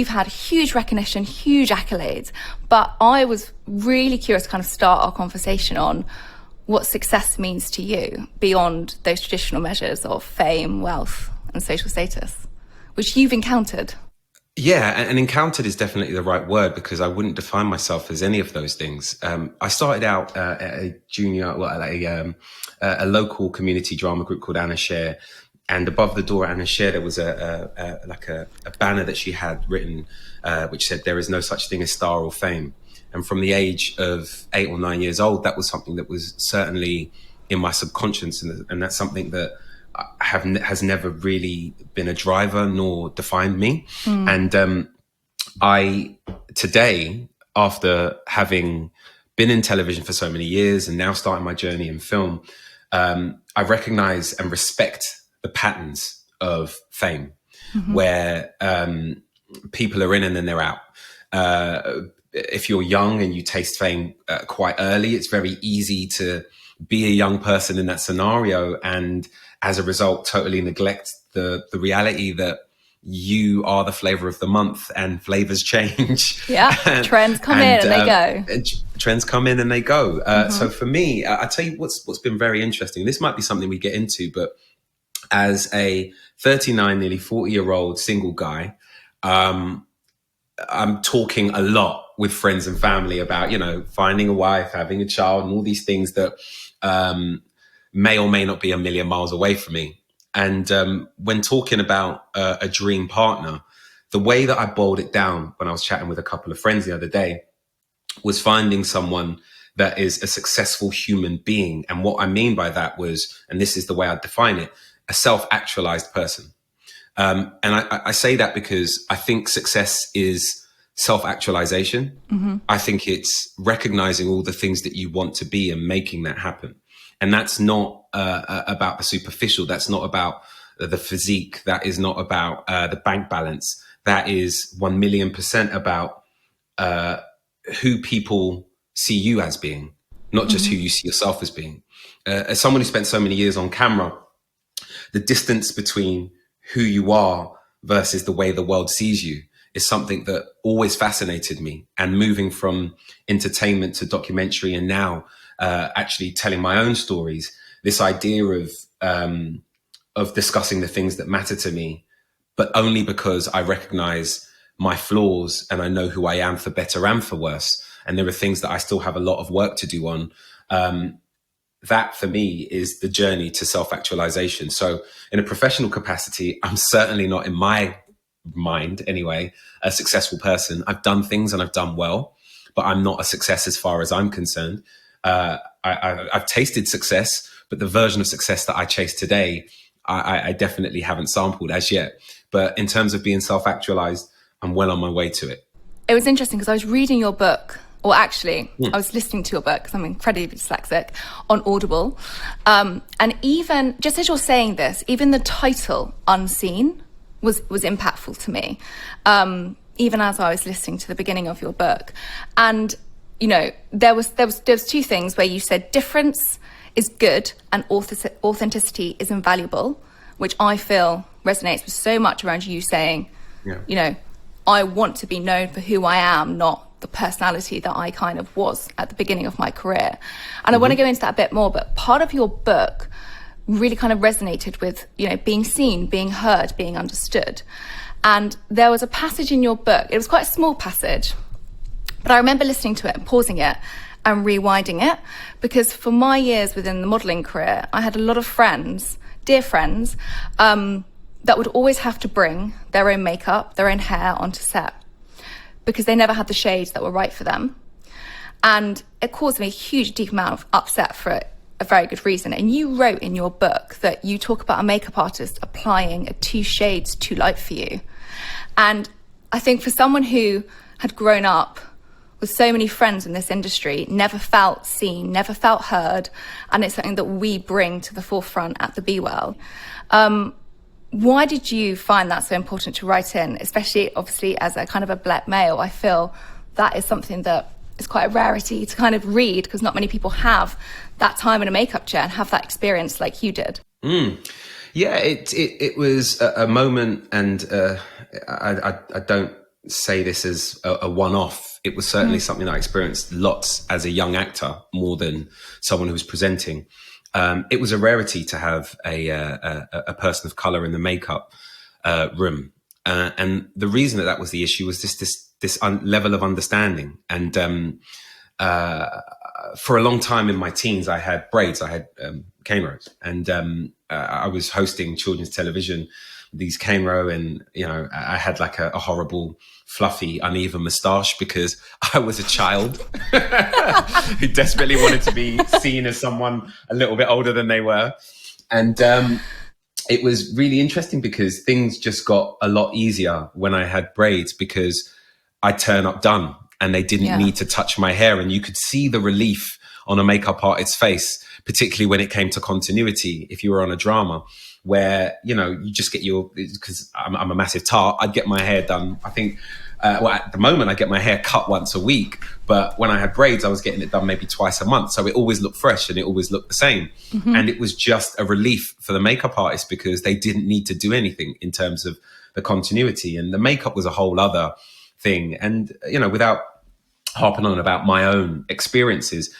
You've had huge recognition, huge accolades, but I was really curious to kind of start our conversation on what success means to you beyond those traditional measures of fame, wealth, and social status, which you've encountered. Yeah, and encountered is definitely the right word, because I wouldn't define myself as any of those things. I started out at a local community drama group called Anna Share. And above the door at Anna Share, there was a banner that she had written, which said, "There is no such thing as star or fame." And from the age of 8 or 9 years old, that was something that was certainly in my subconscious. And that's something that has never really been a driver nor defined me. And I today, after having been in television for so many years and now starting my journey in film, I recognize and respect the patterns of fame, where people are in and then they're out. If you're young and you taste fame quite early, it's very easy to be a young person in that scenario, and as a result, totally neglect the reality that you are the flavor of the month, and flavors change. Yeah, trends come in and they go. Trends come in and they go. So for me, I tell you what's been very interesting. This might be something we get into, but as a 39, nearly 40-year-old single guy, I'm talking a lot with friends and family about, finding a wife, having a child, and all these things that may or may not be a million miles away from me. And when talking about a dream partner, the way that I boiled it down when I was chatting with a couple of friends the other day was finding someone that is a successful human being. And what I mean by that was, and this is the way I define it, a self-actualized person. And I say that because I think success is self-actualization. I think it's recognizing all the things that you want to be and making that happen. And that's not about the superficial. That's not about the physique. That is not about the bank balance. That is 1,000,000% about who people see you as being, not just who you see yourself as being. As someone who spent so many years on camera, the distance between who you are versus the way the world sees you is something that always fascinated me. And moving from entertainment to documentary, and now actually telling my own stories, this idea of discussing the things that matter to me, but only because I recognize my flaws and I know who I am for better and for worse. And there are things that I still have a lot of work to do on. That for me is the journey to self-actualization. So in a professional capacity, I'm certainly not, in my mind anyway, a successful person. I've done things and I've done well, but I'm not a success as far as I'm concerned. I've tasted success, but the version of success that I chase today, I definitely haven't sampled as yet. But in terms of being self-actualized, I'm well on my way to it. It was interesting because I was reading your book, or actually, I was listening to your book because I'm incredibly dyslexic, on Audible. And even, just as you're saying this, even the title, Unseen, was impactful to me, even as I was listening to the beginning of your book. And, there was two things where you said difference is good and authenticity is invaluable, which I feel resonates with so much around you saying, I want to be known for who I am, not the personality that I kind of was at the beginning of my career. And I want to go into that a bit more, but part of your book really kind of resonated with, being seen, being heard, being understood. And there was a passage in your book, it was quite a small passage, but I remember listening to it and pausing it and rewinding it, because for my years within the modeling career, I had a lot of friends, dear friends, that would always have to bring their own makeup, their own hair onto set, because they never had the shades that were right for them. And it caused me a huge, deep amount of upset for a very good reason. And you wrote in your book that you talk about a makeup artist applying a 2 shades too light for you. And I think for someone who had grown up with so many friends in this industry, never felt seen, never felt heard, and it's something that we bring to the forefront at the Be Well. Why did you find that so important to write in, especially obviously as a kind of a black male? I feel that is something that is quite a rarity to kind of read, because not many people have that time in a makeup chair and have that experience like you did. Yeah, it was a moment, and I don't say this as a one-off. It was certainly something that I experienced lots as a young actor, more than someone who was presenting. It was a rarity to have a person of color in the makeup room, and the reason that was the issue was this level of understanding. And for a long time in my teens, I had braids, I had cane rows, and I was hosting children's television, these cane row, and I had like a horrible, fluffy, uneven moustache because I was a child who desperately wanted to be seen as someone a little bit older than they were. And it was really interesting because things just got a lot easier when I had braids, because I turn up done and they didn't need to touch my hair. And you could see the relief on a makeup artist's face, particularly when it came to continuity. If you were on a drama where, you just get because I'm a massive tart, I'd get my hair done. I think, at the moment I get my hair cut once a week, but when I had braids, I was getting it done maybe twice a month. So it always looked fresh and it always looked the same. And it was just a relief for the makeup artist because they didn't need to do anything in terms of the continuity. And the makeup was a whole other thing. And, without harping on about my own experiences,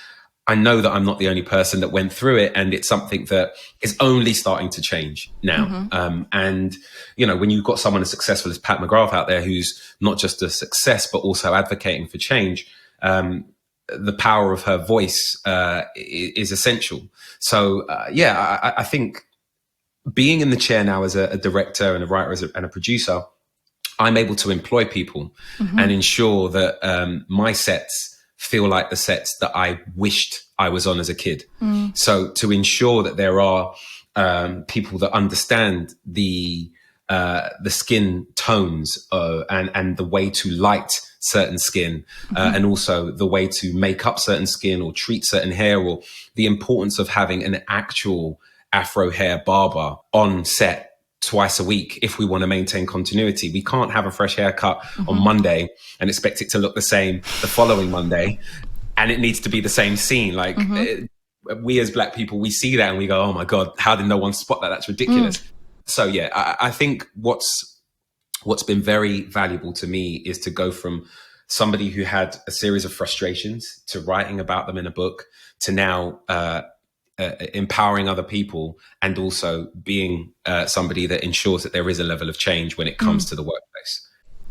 I know that I'm not the only person that went through it, and it's something that is only starting to change now. And, when you've got someone as successful as Pat McGrath out there, who's not just a success, but also advocating for change, the power of her voice is essential. So, I think being in the chair now as a director and a writer and a producer, I'm able to employ people and ensure that my sets feel like the sets that I wished I was on as a kid. So to ensure that there are people that understand the skin tones and the way to light certain skin, and also the way to make up certain skin or treat certain hair, or the importance of having an actual Afro hair barber on set twice a week if we want to maintain continuity. We can't have a fresh haircut on Monday and expect it to look the same the following Monday, and it needs to be the same scene. Like we as Black people, we see that and we go, oh my God, how did no one spot that? That's ridiculous. So I think what's been very valuable to me is to go from somebody who had a series of frustrations to writing about them in a book to now empowering other people, and also being somebody that ensures that there is a level of change when it comes to the workplace.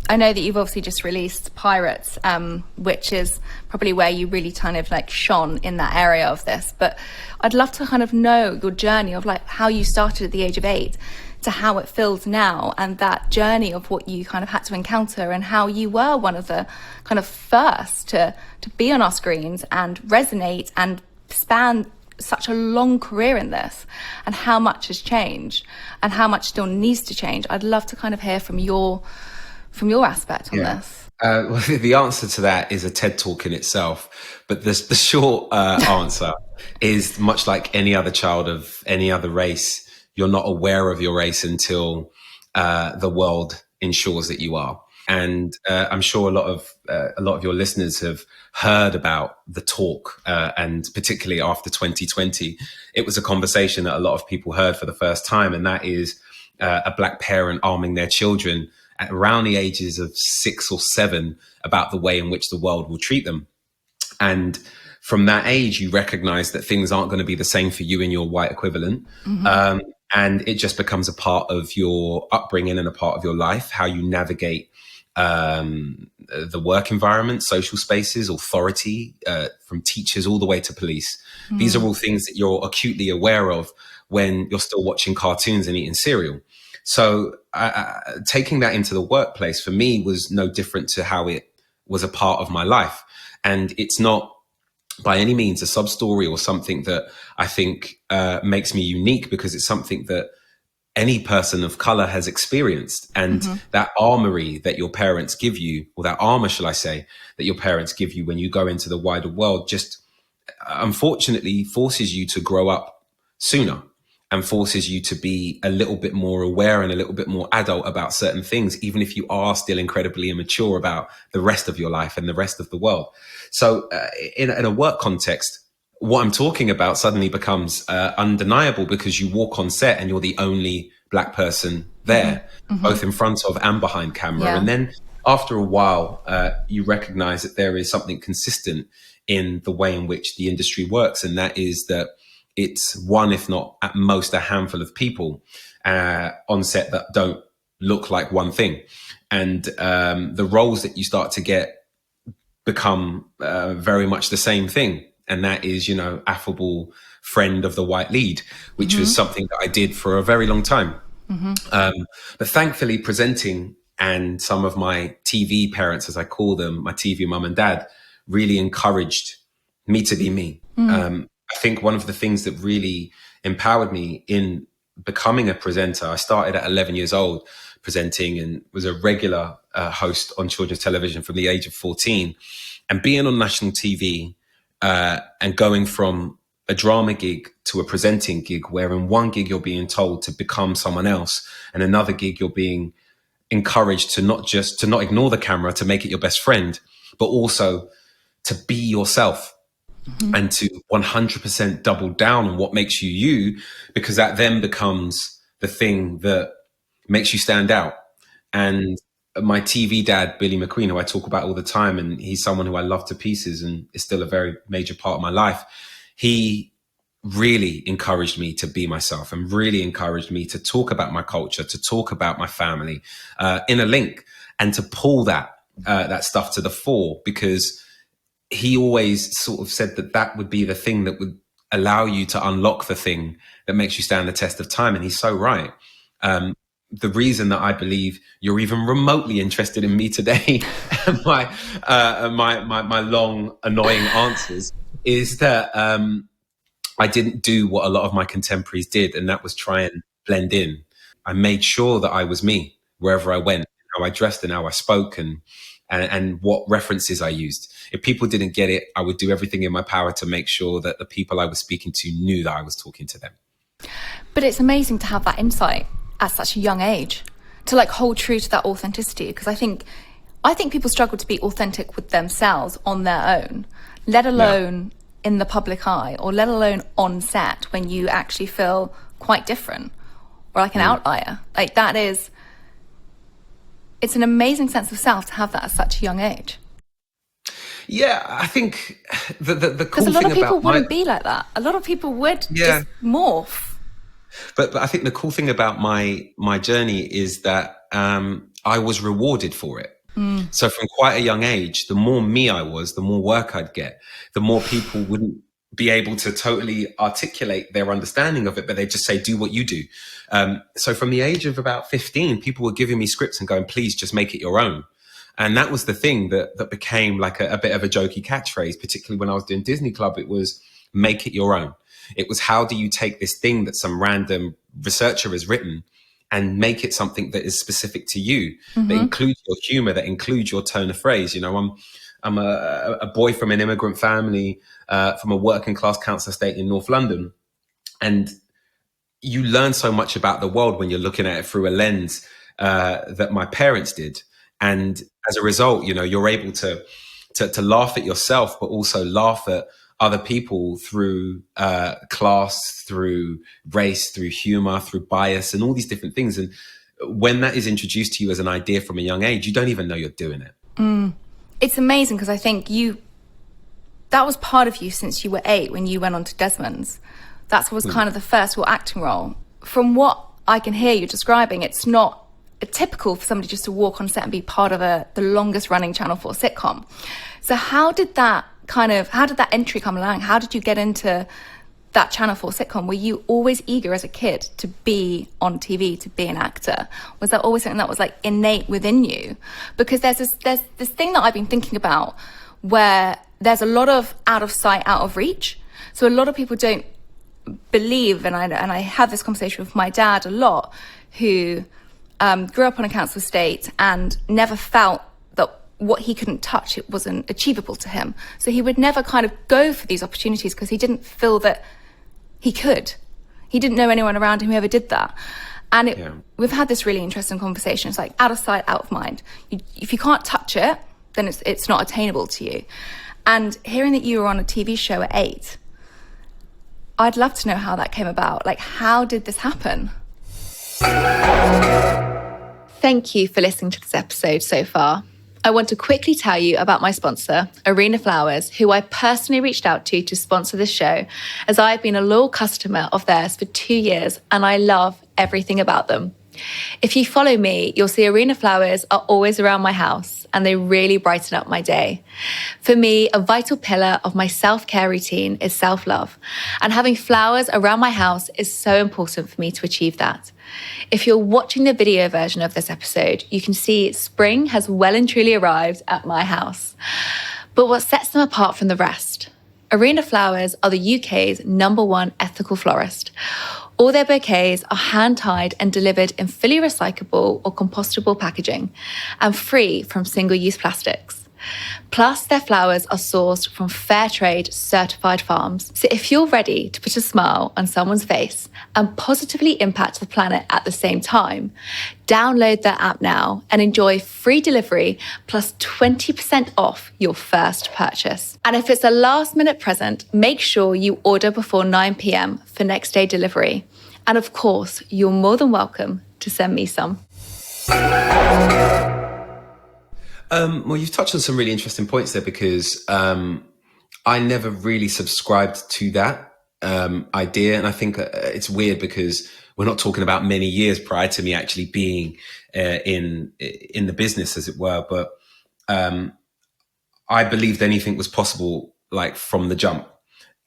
I know that you've obviously just released Pirates, which is probably where you really kind of like shone in that area of this. But I'd love to kind of know your journey of like how you started at the age of 8 to how it feels now, and that journey of what you kind of had to encounter, and how you were one of the kind of first to be on our screens and resonate and span such a long career in this, and how much has changed and how much still needs to change. I'd love to kind of hear from your aspect on this. Well, the answer to that is a TED talk in itself, but the short answer is much like any other child of any other race. You're not aware of your race until the world ensures that you are. And I'm sure a lot of your listeners have heard about the talk, and particularly after 2020, it was a conversation that a lot of people heard for the first time, and that is a Black parent arming their children at around the ages of 6 or 7 about the way in which the world will treat them. And from that age, you recognize that things aren't going to be the same for you and your white equivalent. And it just becomes a part of your upbringing and a part of your life, how you navigate the work environment, social spaces, authority, from teachers all the way to police. These are all things that you're acutely aware of when you're still watching cartoons and eating cereal. So taking that into the workplace for me was no different to how it was a part of my life. And it's not by any means a sub-story or something that I think makes me unique, because it's something that any person of color has experienced. And that armory that your parents give you, or that armor, shall I say, that your parents give you when you go into the wider world, just unfortunately forces you to grow up sooner, and forces you to be a little bit more aware and a little bit more adult about certain things, even if you are still incredibly immature about the rest of your life and the rest of the world. So in a work context, what I'm talking about suddenly becomes undeniable, because you walk on set and you're the only Black person there, both in front of and behind camera. And then after a while, you recognize that there is something consistent in the way in which the industry works. And that is that it's one, if not at most, a handful of people on set that don't look like one thing. And the roles that you start to get become very much the same thing. And that is, you know, affable friend of the white lead, which was something that I did for a very long time. But thankfully, presenting and some of my TV parents, as I call them, my TV mum and dad, really encouraged me to be me. I think one of the things that really empowered me in becoming a presenter, I started at 11 years old presenting and was a regular host on children's television from the age of 14. And being on national TV and going from a drama gig to a presenting gig, where in one gig you're being told to become someone else, and another gig you're being encouraged to not ignore the camera, to make it your best friend, but also to be yourself and to 100% double down on what makes you you, because that then becomes the thing that makes you stand out. And my TV dad, Billy McQueen, who I talk about all the time, and he's someone who I love to pieces and is still a very major part of my life. He really encouraged me to be myself and really encouraged me to talk about my culture, to talk about my family in a link, and to pull that stuff to the fore, because he always sort of said that that would be the thing that would allow you to unlock the thing that makes you stand the test of time. And he's so right. The reason that I believe you're even remotely interested in me today and my long, annoying answers is that I didn't do what a lot of my contemporaries did, and that was try and blend in. I made sure that I was me wherever I went, how I dressed and how I spoke and what references I used. If people didn't get it, I would do everything in my power to make sure that the people I was speaking to knew that I was talking to them. But it's amazing to have that insight at such a young age, to like hold true to that authenticity, because I think people struggle to be authentic with themselves on their own, let alone in the public eye, or let alone on set when you actually feel quite different or like an outlier. Like that is, it's an amazing sense of self to have that at such a young age. Yeah, I think the cool thing about because a lot of people wouldn't be like that. A lot of people would just morph. But I think the cool thing about my journey is that I was rewarded for it. So from quite a young age, the more me I was, the more work I'd get, the more people wouldn't be able to totally articulate their understanding of it, but they'd just say, do what you do. So from the age of about 15, people were giving me scripts and going, please just make it your own. And that was the thing that became like a bit of a jokey catchphrase, particularly when I was doing Disney Club. It was make it your own. It was, how do you take this thing that some random researcher has written and make it something that is specific to you, that includes your humor, that includes your tone of phrase. You know, I'm a boy from an immigrant family, from a working class council estate in North London. And you learn so much about the world when you're looking at it through a lens that my parents did. And as a result, you know, you're able to laugh at yourself, but also laugh at other people through class, through race, through humor, through bias, and all these different things. And when that is introduced to you as an idea from a young age, you don't even know you're doing it. It's amazing, because I think that was part of you since you were 8 when you went on to Desmond's. That was kind of the first real acting role. From what I can hear you describing, it's not typical for somebody just to walk on set and be part of the longest running Channel 4 sitcom. So how did that entry come along? How did you get into that Channel 4 sitcom? Were you always eager as a kid to be on TV, to be an actor? Was that always something that was like innate within you? Because there's this thing that I've been thinking about where there's a lot of out of sight, out of reach. So a lot of people don't believe, and I have this conversation with my dad a lot, who grew up on a council estate and never felt that what he couldn't touch, it wasn't achievable to him. So he would never kind of go for these opportunities because he didn't feel that he could. He didn't know anyone around him who ever did that. And we've had this really interesting conversation. It's like out of sight, out of mind. If you can't touch it, then it's not attainable to you. And hearing that you were on a TV show at 8, I'd love to know how that came about. Like, how did this happen? Thank you for listening to this episode so far. I want to quickly tell you about my sponsor, Arena Flowers, who I personally reached out to sponsor this show, as I've been a loyal customer of theirs for 2 years and I love everything about them. If you follow me, you'll see Arena Flowers are always around my house and they really brighten up my day. For me, a vital pillar of my self-care routine is self-love, and having flowers around my house is so important for me to achieve that. If you're watching the video version of this episode, you can see spring has well and truly arrived at my house. But what sets them apart from the rest? Arena Flowers are the UK's #1 ethical florist. All their bouquets are hand-tied and delivered in fully recyclable or compostable packaging and free from single-use plastics. Plus, their flowers are sourced from fair trade certified farms. So if you're ready to put a smile on someone's face and positively impact the planet at the same time, download their app now and enjoy free delivery plus 20% off your first purchase. And if it's a last-minute present, make sure you order before 9 p.m. for next day delivery. And of course, you're more than welcome to send me some. Well, you've touched on some really interesting points there, because I never really subscribed to that idea. And I think it's weird because we're not talking about many years prior to me actually being in the business, as it were. But I believed anything was possible, like from the jump.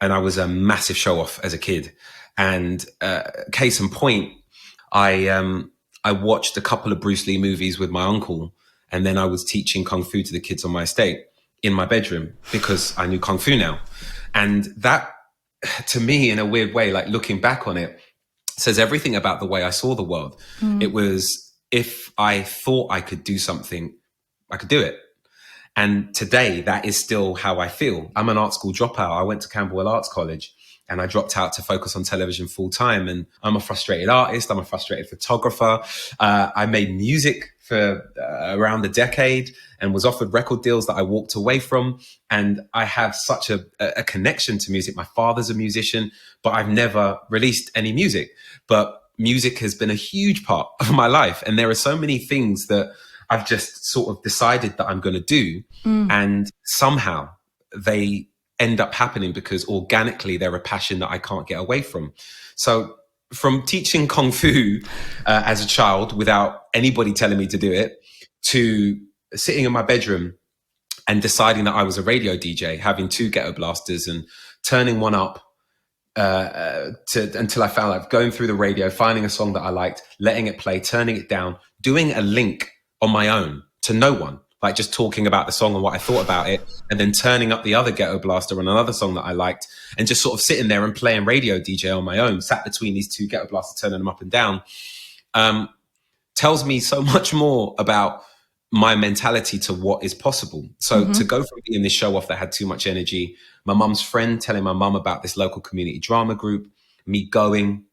And I was a massive show off as a kid. And case in point, I watched a couple of Bruce Lee movies with my uncle. And then I was teaching Kung Fu to the kids on my estate in my bedroom because I knew Kung Fu now. And that, to me, in a weird way, like looking back on it, says everything about the way I saw the world. It was, if I thought I could do something, I could do it. And today, that is still how I feel. I'm an art school dropout. I went to Camberwell Arts College and I dropped out to focus on television full time. And I'm a frustrated artist. I'm a frustrated photographer. I made music for around a decade and was offered record deals that I walked away from. And I have such a connection to music. My father's a musician, but I've never released any music. But music has been a huge part of my life. And there are so many things that I've just sort of decided that I'm going to do. And somehow they end up happening because organically they're a passion that I can't get away from. So from teaching Kung Fu as a child without anybody telling me to do it, to sitting in my bedroom and deciding that I was a radio DJ, having 2 ghetto blasters and turning one up until I found, like, going through the radio, finding a song that I liked, letting it play, turning it down, doing a link on my own to no one, like just talking about the song and what I thought about it, and then turning up the other ghetto blaster on another song that I liked, and just sort of sitting there and playing radio DJ on my own, sat between these 2 ghetto blasters, turning them up and down, tells me so much more about my mentality to what is possible. So to go from being this show off that had too much energy, my mum's friend telling my mum about this local community drama group, me going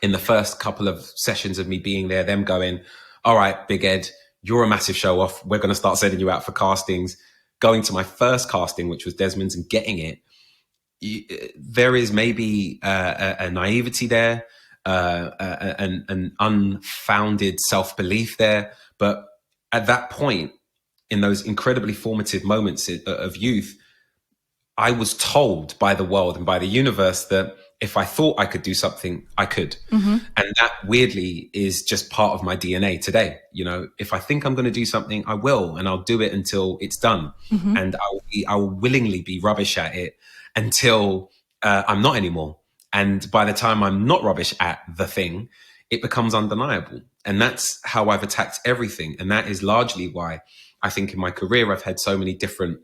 in the first couple of sessions of me being there, them going, all right, Big Ed, you're a massive show off. We're going to start sending you out for castings. Going to my first casting, which was Desmond's, and getting it. There is maybe a naivety there, an unfounded self-belief there. But at that point, in those incredibly formative moments of youth, I was told by the world and by the universe that if I thought I could do something, I could. And that weirdly is just part of my DNA today. You know, if I think I'm going to do something, I will, and I'll do it until it's done. And I will willingly be rubbish at it until I'm not anymore. And by the time I'm not rubbish at the thing, it becomes undeniable. And that's how I've attacked everything. And that is largely why I think in my career, I've had so many different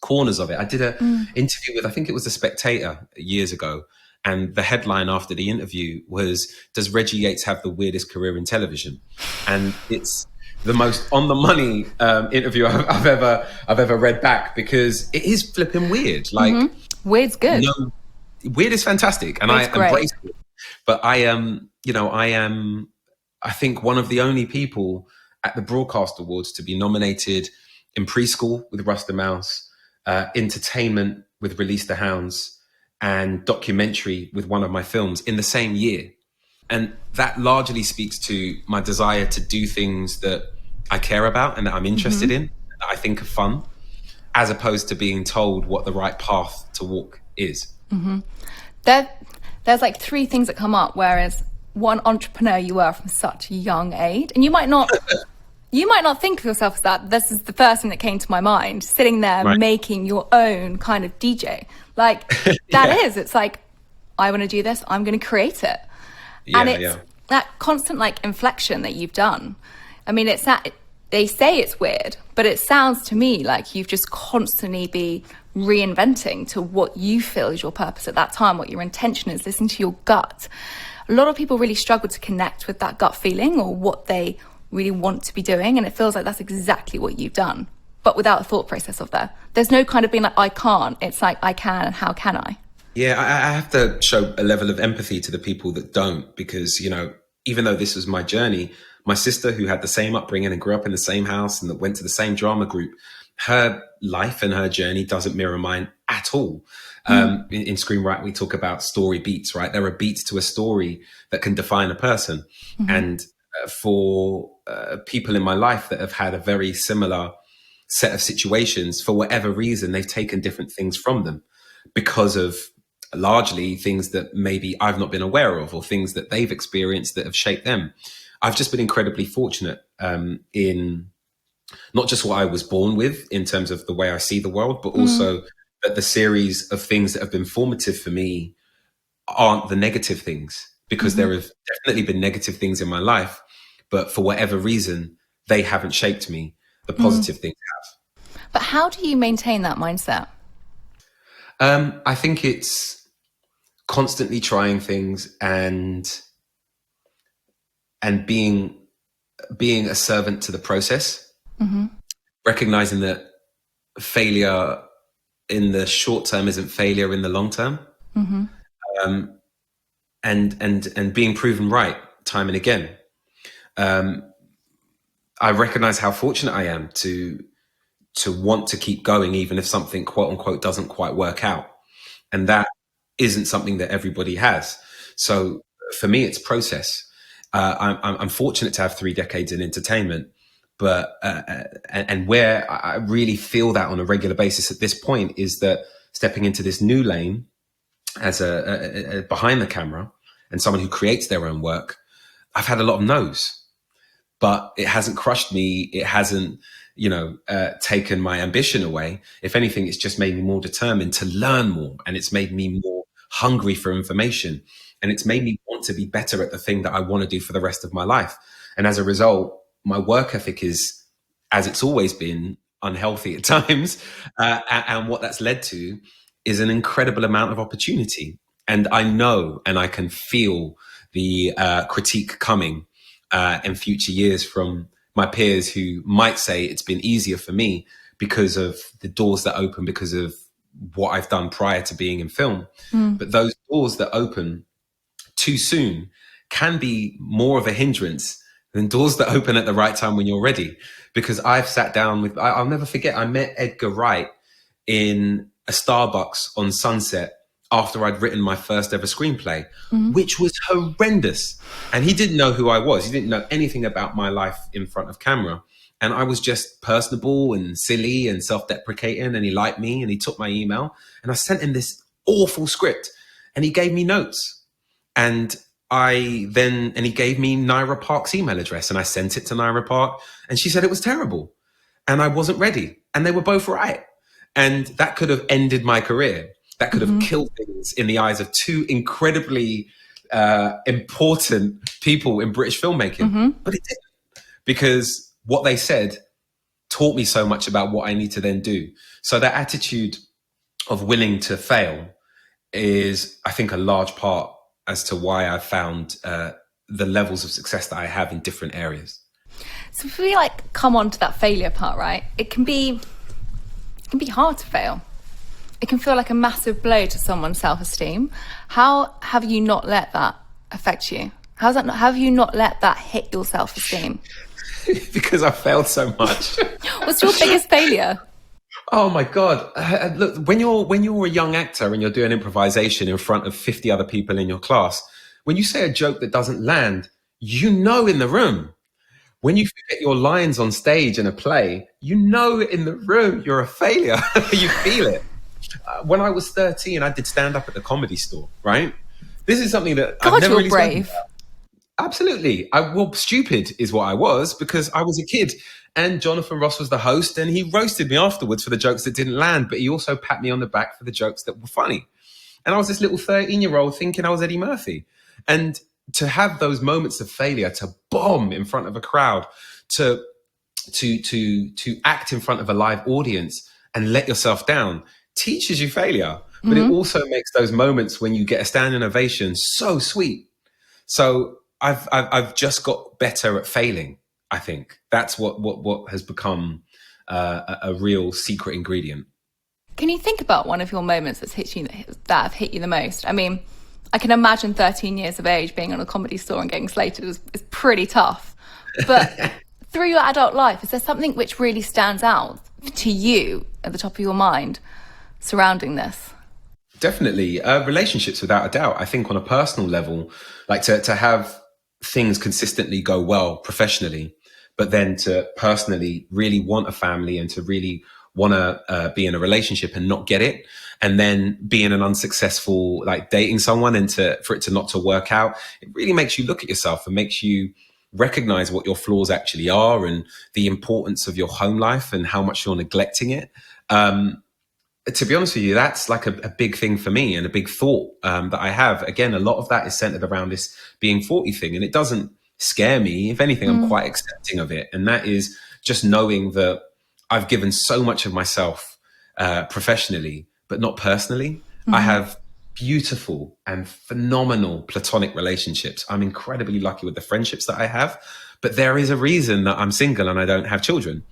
corners of it. I did an interview with, I think it was The Spectator years ago. And the headline after the interview was, does Reggie Yates have the weirdest career in television? And it's the most on the money interview I've ever read back, because it is flipping weird. Like, weird's good. No, weird is fantastic. And Weird's I embrace it. But I am, I think one of the only people at the Broadcast Awards to be nominated in preschool with Russ the Mouse, entertainment with Release the Hounds, and documentary with one of my films in the same year. And that largely speaks to my desire to do things that I care about and that I'm interested in, that I think are fun, as opposed to being told what the right path to walk is. There's like three things that come up, whereas one entrepreneur you were from such a young age, and you might not think of yourself as that. This is the first thing that came to my mind, sitting there Right. making your own kind of DJ. Like it's like, I want to do this, I'm going to create it. And it's that constant like inflection that you've done. I mean, it's that they say it's weird, but it sounds to me like you've just constantly be reinventing to what you feel is your purpose at that time, what your intention is, listen to your gut. A lot of people really struggle to connect with that gut feeling or what they really want to be doing, and it feels like that's exactly what you've done, but without a thought process of there's no kind of being like, I can't. It's like, I can, and how can I? Yeah, I have to show a level of empathy to the people that don't, because, you know, even though this was my journey, my sister, who had the same upbringing and grew up in the same house and that went to the same drama group, her life and her journey doesn't mirror mine at all. In screenwriting, we talk about story beats, right? There are beats to a story that can define a person. And for people in my life that have had a very similar set of situations, for whatever reason, they've taken different things from them because of largely things that maybe I've not been aware of, or things that they've experienced that have shaped them. I've just been incredibly fortunate in not just what I was born with in terms of the way I see the world, but also that the series of things that have been formative for me aren't the negative things, because there have definitely been negative things in my life, but for whatever reason, they haven't shaped me. The positive things have. But how do you maintain that mindset? I think it's constantly trying things and being a servant to the process, recognizing that failure in the short term isn't failure in the long term, and being proven right time and again. I recognize how fortunate I am to want to keep going, even if something quote unquote doesn't quite work out, and that isn't something that everybody has. So for me, it's process. I'm fortunate to have 3 decades in entertainment, but and where I really feel that on a regular basis at this point is that stepping into this new lane as a behind the camera and someone who creates their own work, I've had a lot of no's, but it hasn't crushed me. It hasn't, taken my ambition away. If anything, it's just made me more determined to learn more, and it's made me more hungry for information, and it's made me want to be better at the thing that I want to do for the rest of my life. And as a result, my work ethic is, as it's always been, unhealthy at times. And what that's led to is an incredible amount of opportunity. And I know, and I can feel the critique coming in future years from my peers who might say it's been easier for me because of the doors that open, because of what I've done prior to being in film. But those doors that open too soon can be more of a hindrance than doors that open at the right time when you're ready. Because I've sat down with, I'll never forget, I met Edgar Wright in a Starbucks on Sunset after I'd written my first ever screenplay, which was horrendous. And he didn't know who I was. He didn't know anything about my life in front of camera. And I was just personable and silly and self-deprecating, and he liked me and he took my email, and I sent him this awful script and he gave me notes. And he gave me Naira Park's email address, and I sent it to Naira Park, and she said it was terrible and I wasn't ready. And they were both right. And that could have ended my career. That could have killed things in the eyes of 2 incredibly important people in British filmmaking. But it didn't, because what they said taught me so much about what I need to then do. So that attitude of willing to fail is, I think, a large part as to why I've found the levels of success that I have in different areas. So if we come on to that failure part, right? It can be hard to fail. It can feel like a massive blow to someone's self-esteem. How have you not let that affect you? How have you not let that hit your self-esteem? Because I failed so much. What's your biggest failure? Oh my God. Look, when you're a young actor and you're doing improvisation in front of 50 other people in your class, when you say a joke that doesn't land, in the room, when you forget your lines on stage in a play, you know in the room you're a failure. You feel it. When I was 13, I did stand up at the Comedy Store, right? This is something that I've God, never you're really spoken brave. about. Absolutely. Well, stupid is what I was because I was a kid and Jonathan Ross was the host and he roasted me afterwards for the jokes that didn't land, but he also pat me on the back for the jokes that were funny. And I was this little 13-year-old thinking I was Eddie Murphy. And to have those moments of failure, to bomb in front of a crowd, to act in front of a live audience and let yourself down teaches you failure. But it also makes those moments when you get a standing ovation so sweet. So I've just got better at failing. I think that's what has become a real secret ingredient. Can you think about one of your moments that have hit you the most? I mean, I can imagine 13 years of age being on a Comedy Store and getting slated is pretty tough. But through your adult life, is there something which really stands out to you at the top of your mind surrounding this? Definitely. Relationships, without a doubt. I think on a personal level, like to have things consistently go well professionally, but then to personally really want a family and to really want to be in a relationship and not get it. And then being an unsuccessful, like dating someone and for it to not to work out, it really makes you look at yourself and makes you recognize what your flaws actually are and the importance of your home life and how much you're neglecting it. To be honest with you, that's like a big thing for me and a big thought that I have. Again, a lot of that is centered around this being 40 thing, and it doesn't scare me. If anything, I'm quite accepting of it. And that is just knowing that I've given so much of myself professionally, but not personally. I have beautiful and phenomenal platonic relationships. I'm incredibly lucky with the friendships that I have, but there is a reason that I'm single and I don't have children.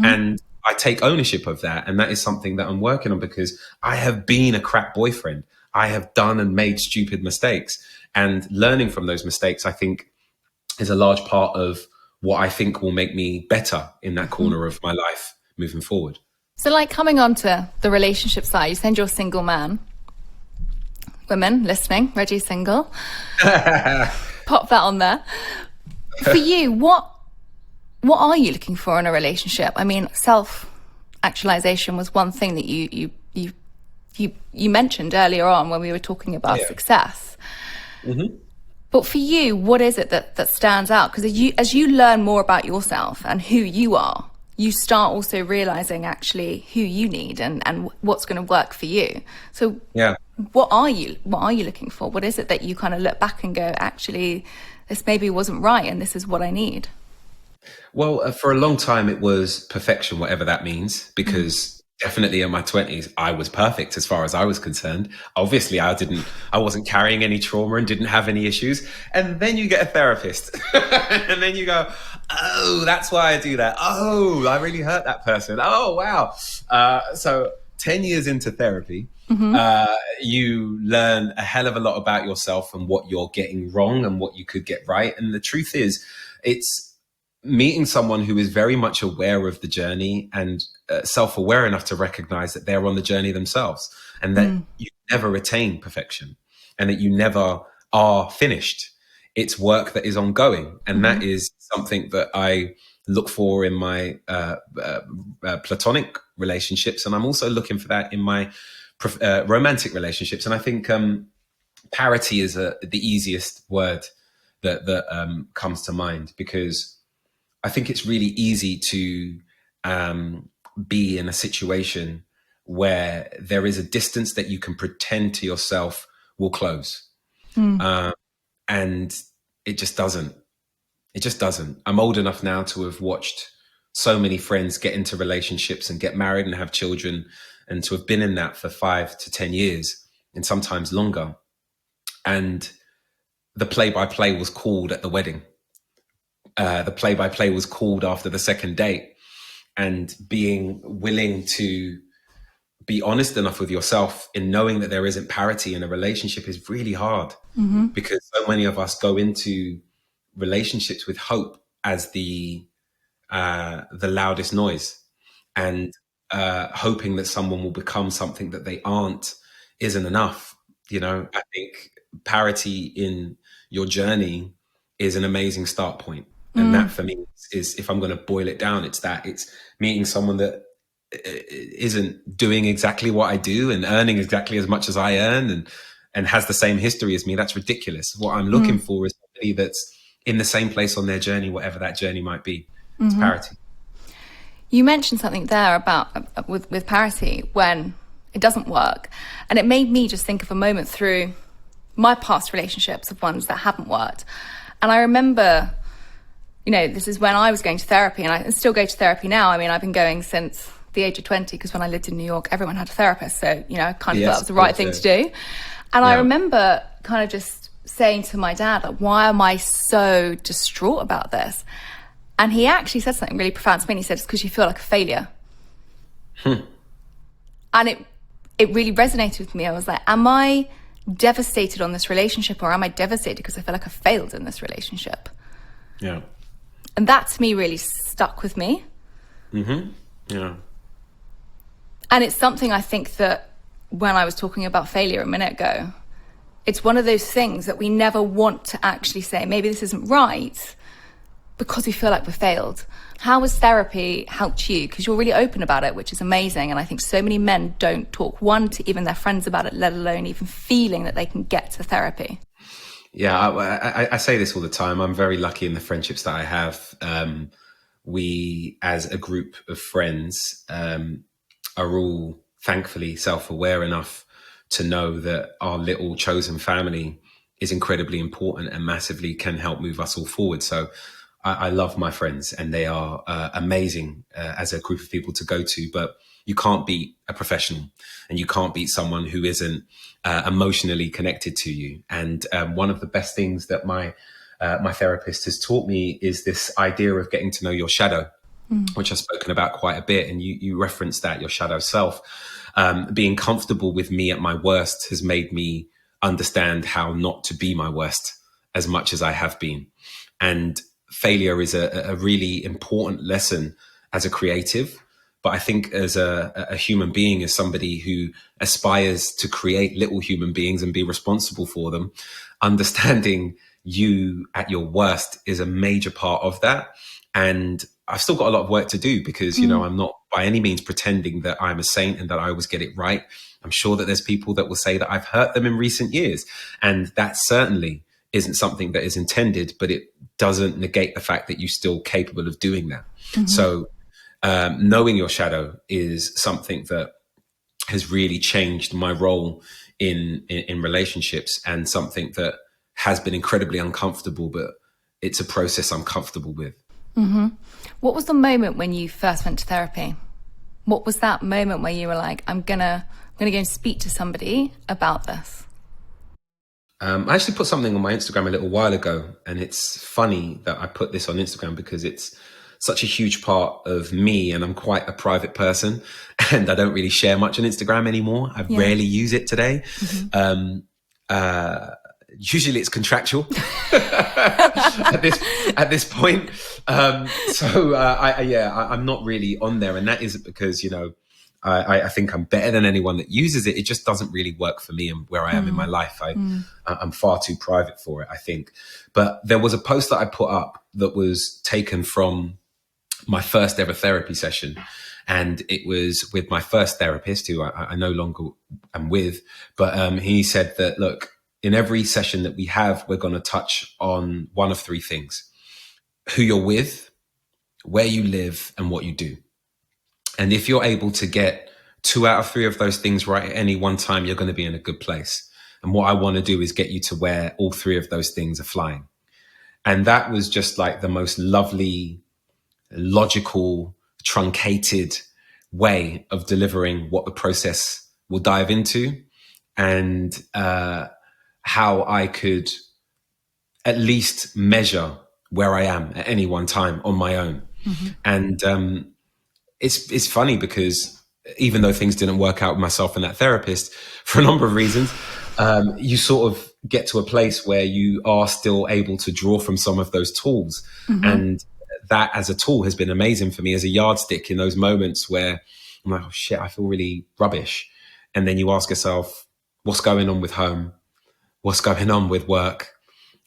And I take ownership of that. And that is something that I'm working on because I have been a crap boyfriend. I have done and made stupid mistakes. And learning from those mistakes, I think, is a large part of what I think will make me better in that corner of my life moving forward. So, like, coming on to the relationship side, you said you're a single man. Women listening, Reggie's single. Pop that on there. For you, what are you looking for in a relationship? I mean, self-actualization was one thing that you mentioned earlier on when we were talking about success. But for you, what is it that stands out? Because as you learn more about yourself and who you are, you start also realizing actually who you need and what's going to work for you. So what are you looking for? What is it that you kind of look back and go, actually, this maybe wasn't right and this is what I need? Well, for a long time, it was perfection, whatever that means, because definitely in my 20s, I was perfect as far as I was concerned. Obviously, I wasn't carrying any trauma and didn't have any issues. And then you get a therapist and then you go, oh, that's why I do that. Oh, I really hurt that person. Oh, wow. So 10 years into therapy, you learn a hell of a lot about yourself and what you're getting wrong and what you could get right. And the truth is, it's meeting someone who is very much aware of the journey and self-aware enough to recognize that they're on the journey themselves and that you never attain perfection and that you never are finished. It's work that is ongoing. And that is something that I look for in my platonic relationships. And I'm also looking for that in my romantic relationships. And I think parity is the easiest word that comes to mind, because I think it's really easy to be in a situation where there is a distance that you can pretend to yourself will close. And it just doesn't. It just doesn't. I'm old enough now to have watched so many friends get into relationships and get married and have children, and to have been in that for 5 to 10 years and sometimes longer. And the play-by-play was called at the wedding. The play-by-play was called after the second date. And being willing to be honest enough with yourself in knowing that there isn't parity in a relationship is really hard, because so many of us go into relationships with hope as the loudest noise, and hoping that someone will become something that they aren't isn't enough. I think parity in your journey is an amazing start point. And that for me is, if I'm going to boil it down, it's meeting someone that isn't doing exactly what I do and earning exactly as much as I earn and has the same history as me. That's ridiculous. What I'm looking for is somebody that's in the same place on their journey, whatever that journey might be. It's parity. You mentioned something there about with parity when it doesn't work. And it made me just think of a moment through my past relationships of ones that haven't worked. And I remember, this is when I was going to therapy, and I still go to therapy now. I mean, I've been going since the age of 20, because when I lived in New York, everyone had a therapist. So, I kind of thought it was the right thing to do. And I remember kind of just saying to my dad, like, why am I so distraught about this? And he actually said something really profound to me. And he said, it's because you feel like a failure. And it really resonated with me. I was like, am I devastated on this relationship, or am I devastated because I feel like I failed in this relationship? Yeah. And that to me really stuck with me. Yeah. And it's something I think that when I was talking about failure a minute ago, it's one of those things that we never want to actually say, maybe this isn't right, because we feel like we failed. How has therapy helped you? Because you're really open about it, which is amazing. And I think so many men don't talk, to even their friends about it, let alone even feeling that they can get to therapy. Yeah, I say this all the time. I'm very lucky in the friendships that I have. We, as a group of friends, are all thankfully self-aware enough to know that our little chosen family is incredibly important and massively can help move us all forward. So I love my friends, and they are amazing as a group of people to go to, but you can't beat a professional, and you can't beat someone who isn't emotionally connected to you. And one of the best things that my therapist has taught me is this idea of getting to know your shadow, which I've spoken about quite a bit. And you referenced that, your shadow self. Being comfortable with me at my worst has made me understand how not to be my worst as much as I have been. And failure is a really important lesson as a creative. But I think as a human being, as somebody who aspires to create little human beings and be responsible for them, understanding you at your worst is a major part of that. And I've still got a lot of work to do, because, I'm not by any means pretending that I'm a saint and that I always get it right. I'm sure that there's people that will say that I've hurt them in recent years. And that certainly isn't something that is intended, but it doesn't negate the fact that you're still capable of doing that. So knowing your shadow is something that has really changed my role in relationships, and something that has been incredibly uncomfortable, but it's a process I'm comfortable with. What was the moment when you first went to therapy? What was that moment where you were like, I'm gonna go and speak to somebody about this? I actually put something on my Instagram a little while ago, and it's funny that I put this on Instagram because it's such a huge part of me, and I'm quite a private person, and I don't really share much on Instagram anymore. I rarely use it today. Usually it's contractual at this point. I'm not really on there, and that isn't because, I think I'm better than anyone that uses it. It just doesn't really work for me and where I am in my life. I'm far too private for it, I think. But there was a post that I put up that was taken from my first ever therapy session. And it was with my first therapist, who I no longer am with. But he said that, look, in every session that we have, we're going to touch on one of three things: who you're with, where you live, and what you do. And if you're able to get 2 out of 3 of those things right at any one time, you're going to be in a good place. And what I want to do is get you to where all 3 of those things are flying. And that was just like the most lovely, logical, truncated way of delivering what the process will dive into, and how I could at least measure where I am at any one time on my own. And it's funny because even though things didn't work out with myself and that therapist for a number of reasons, you sort of get to a place where you are still able to draw from some of those tools. And that as a tool has been amazing for me as a yardstick in those moments where I'm like, oh shit, I feel really rubbish. And then you ask yourself, what's going on with home? What's going on with work?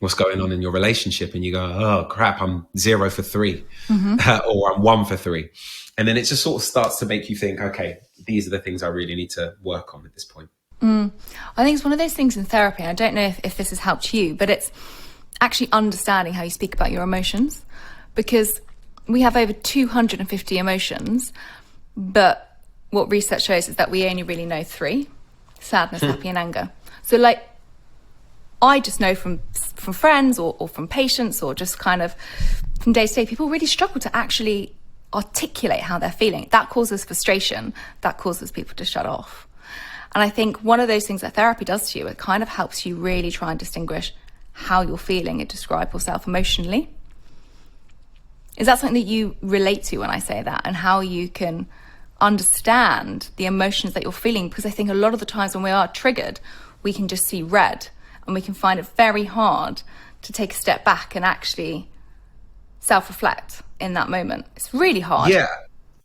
what's going on in your relationship, and you go, oh crap, I'm 0 for 3, or I'm 1 for 3. And then it just sort of starts to make you think, okay, these are the things I really need to work on at this point. I think it's one of those things in therapy. I don't know if this has helped you, but it's actually understanding how you speak about your emotions, because we have over 250 emotions, but what research shows is that we only really know 3: sadness, happy, and anger. So like, I just know from friends or from patients, or just kind of from day to day, people really struggle to actually articulate how they're feeling. That causes frustration. That causes people to shut off. And I think one of those things that therapy does to you, it kind of helps you really try and distinguish how you're feeling and describe yourself emotionally. Is that something that you relate to when I say that, and how you can understand the emotions that you're feeling? Because I think a lot of the times when we are triggered, we can just see red, and we can find it very hard to take a step back and actually self-reflect in that moment. It's really hard. Yeah.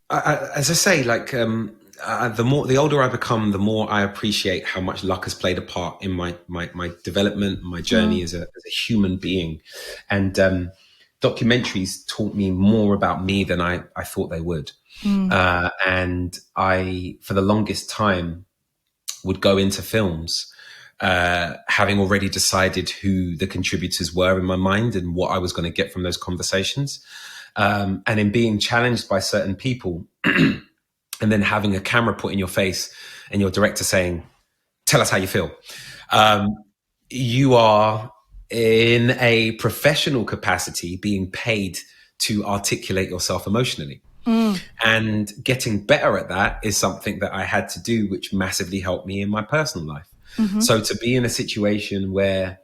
As I say, like, the older I become, the more I appreciate how much luck has played a part in my development, my journey as a human being. And documentaries taught me more about me than I thought they would. And I, for the longest time, would go into films having already decided who the contributors were in my mind and what I was going to get from those conversations. And in being challenged by certain people, and then having a camera put in your face and your director saying, tell us how you feel. You are in a professional capacity being paid to articulate yourself emotionally. And getting better at that is something that I had to do, which massively helped me in my personal life. So to be in a situation where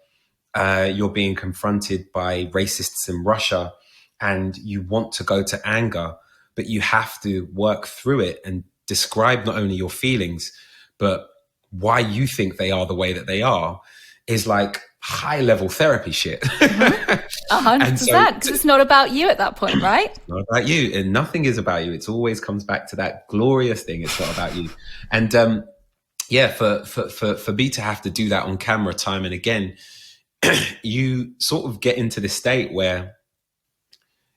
you're being confronted by racists in Russia and you want to go to anger, but you have to work through it and describe not only your feelings, but why you think they are the way that they are, is like high level therapy shit. 100%, because it's not about you at that point, right? It's not about you, and nothing is about you. It always comes back to that glorious thing. It's not about you. And yeah, for me to have to do that on camera time and again, you sort of get into this state where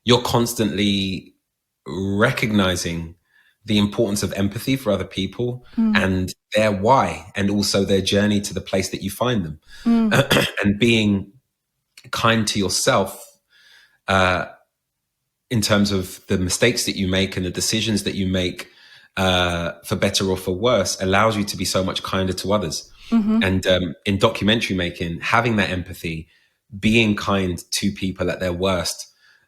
you're constantly recognizing the importance of empathy for other people and their why, and also their journey to the place that you find them, and being kind to yourself in terms of the mistakes that you make and the decisions that you make, for better or for worse, allows you to be so much kinder to others. And in documentary making, having that empathy, being kind to people at their worst,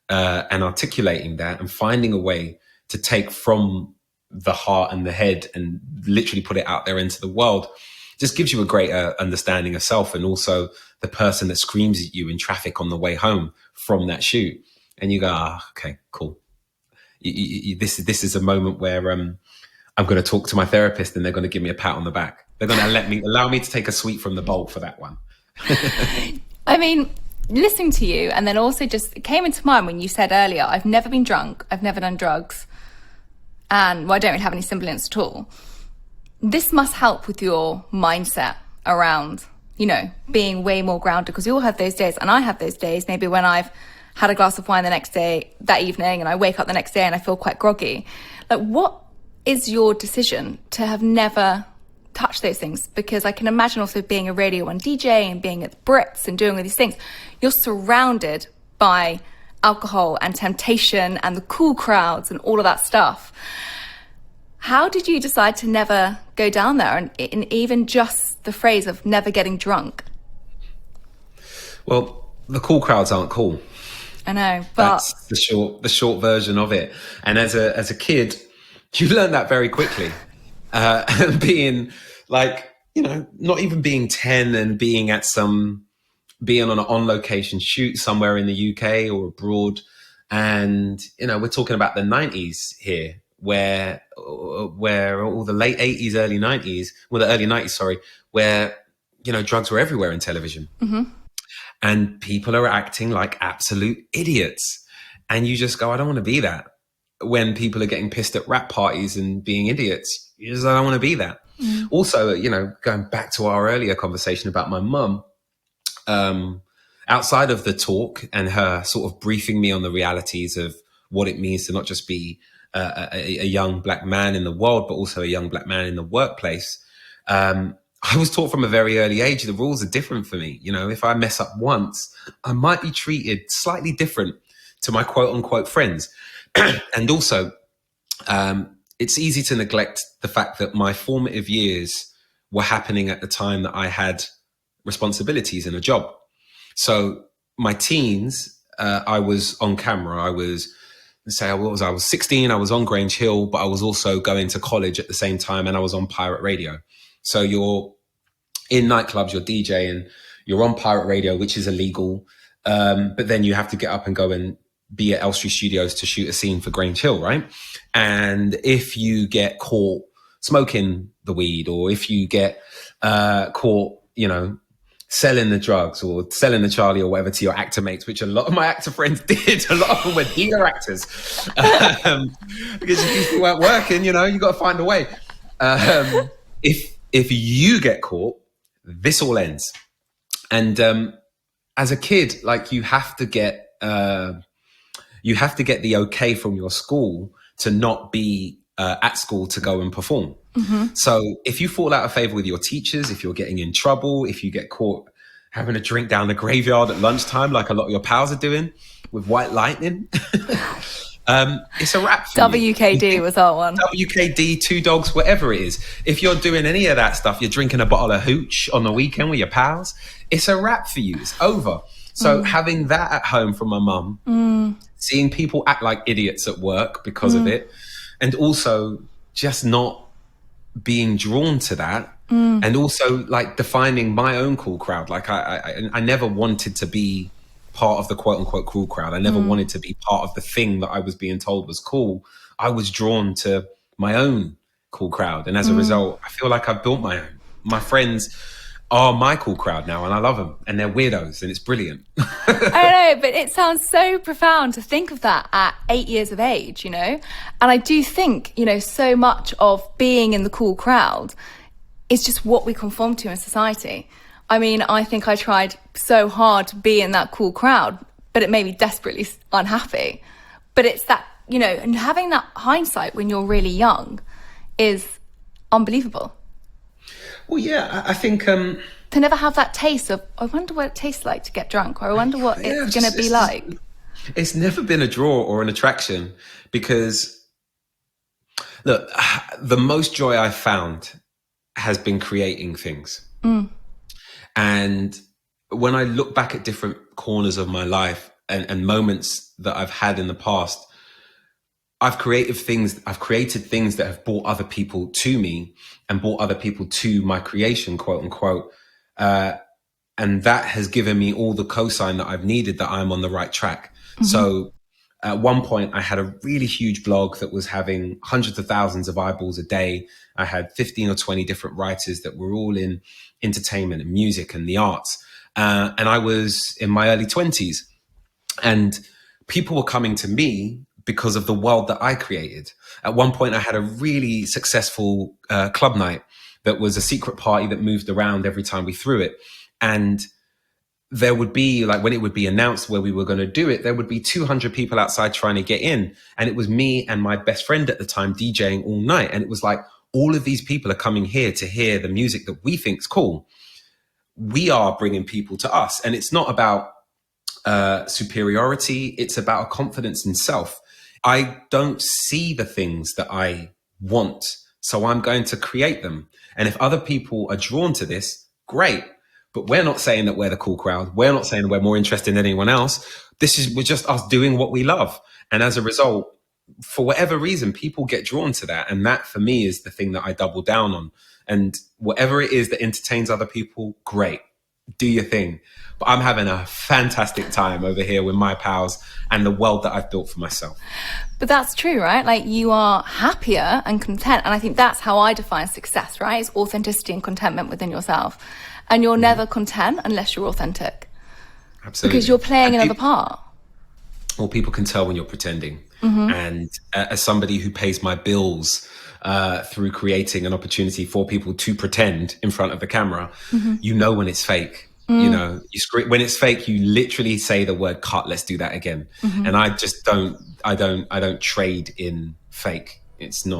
and articulating that and finding a way to take from the heart and the head and literally put it out there into the world, just gives you a greater understanding of self, and also the person that screams at you in traffic on the way home from that shoot. And you go, okay, cool. This is a moment where I'm going to talk to my therapist and they're going to give me a pat on the back. They're going to allow me to take a sweet from the bowl for that one. I mean, listening to you, and then also just it came into mind when you said earlier, I've never been drunk, I've never done drugs, and I don't really have any semblance at all. This must help with your mindset around, being way more grounded, because we all have those days, and I have those days, maybe when I've had a glass of wine that evening, and I wake up the next day and I feel quite groggy. Like, what is your decision to have never touched those things? Because I can imagine also being a Radio 1 DJ and being at the Brits and doing all these things, you're surrounded by alcohol and temptation and the cool crowds and all of that stuff. How did you decide to never go down there, and even just the phrase of never getting drunk? Well, the cool crowds aren't cool. I know, but that's the short version of it. And as a kid, you learn that very quickly. Being like, not even being 10 and being on an on location shoot somewhere in the UK or abroad. And, we're talking about the 90s here, where all the late 80s, early 90s, the early 90s, sorry, where, drugs were everywhere in television. And people are acting like absolute idiots. And you just go, I don't want to be that. When people are getting pissed at rap parties and being idiots, you just, I don't want to be that. Also, going back to our earlier conversation about my mum, at outside of the talk and her sort of briefing me on the realities of what it means to not just be a young black man in the world, but also a young black man in the workplace, I was taught from a very early age, the rules are different for me. You know, if I mess up once, I might be treated slightly different to my quote unquote friends. And also, it's easy to neglect the fact that my formative years were happening at the time that I had responsibilities in a job. So my teens, I was on camera. I was 16, I was on Grange Hill, but I was also going to college at the same time, and I was on pirate radio. So you're in nightclubs, you're DJing, you're on pirate radio, which is illegal. But then you have to get up and go and be at Elstree Studios to shoot a scene for Grange Hill, right? And if you get caught smoking the weed, or if you get caught, you know, selling the drugs or selling the Charlie or whatever to your actor mates, which a lot of my actor friends did. A lot of them were dealer actors. Because if you weren't working, you know, you got to find a way. If you get caught, this all ends. And as a kid, like you have to get the okay from your school to not be at school to go and perform. Mm-hmm. So if you fall out of favor with your teachers, if you're getting in trouble, if you get caught having a drink down the graveyard at lunchtime, like a lot of your pals are doing with white lightning, it's a wrap for WKD you. Was our one. WKD, Two Dogs, whatever it is. If you're doing any of that stuff, you're drinking a bottle of hooch on the weekend with your pals, it's a wrap for you. It's over. So having that at home from my mum, seeing people act like idiots at work because of it, and also just not being drawn to that, and also like defining my own cool crowd. Like I never wanted to be part of the quote unquote cool crowd. I never wanted to be part of the thing that I was being told was cool. I was drawn to my own cool crowd, and as a result, I feel like I've built my own. My friends are my cool crowd now, and I love them, and they're weirdos, and it's brilliant. I know, but it sounds so profound to think of that at 8 years of age, you know? And I do think, you know, so much of being in the cool crowd is just what we conform to in society. I mean, I think I tried so hard to be in that cool crowd, but it made me desperately unhappy. But it's that, you know, and having that hindsight when you're really young is unbelievable. Well, yeah, I think... to never have that taste of, I wonder what it tastes like to get drunk, or I wonder what it's going to be like. It's never been a draw or an attraction because, look, the most joy I've found has been creating things. And when I look back at different corners of my life and moments that I've had in the past, I've created things that have brought other people to me and brought other people to my creation, quote unquote. And that has given me all the cosign that I've needed that I'm on the right track. Mm-hmm. So at one point I had a really huge blog that was having hundreds of thousands of eyeballs a day. I had 15 or 20 different writers that were all in entertainment and music and the arts. And I was in my early 20s, and people were coming to me because of the world that I created. At one point, I had a really successful club night that was a secret party that moved around every time we threw it. And there would be, like, when it would be announced where we were going to do it, there would be 200 people outside trying to get in. And it was me and my best friend at the time DJing all night. And it was like, all of these people are coming here to hear the music that we think is cool. We are bringing people to us. And it's not about superiority. It's about a confidence in self. I don't see the things that I want, so I'm going to create them. And if other people are drawn to this, great. But we're not saying that we're the cool crowd. We're not saying that we're more interested than anyone else. We're just us doing what we love. And as a result, for whatever reason, people get drawn to that. And that for me is the thing that I double down on. And whatever it is that entertains other people, great. Do your thing. But I'm having a fantastic time over here with my pals and the world that I've built for myself. But that's true, right? Like, you are happier and content. And I think that's how I define success, right? It's authenticity and contentment within yourself. And you're never content unless you're authentic. Absolutely. Because you're playing another part. Well, people can tell when you're pretending. Mm-hmm. And as somebody who pays my bills through creating an opportunity for people to pretend in front of the camera, you know when it's fake. You know, when it's fake, you literally say the word cut, let's do that again. And I just don't trade in fake. It's not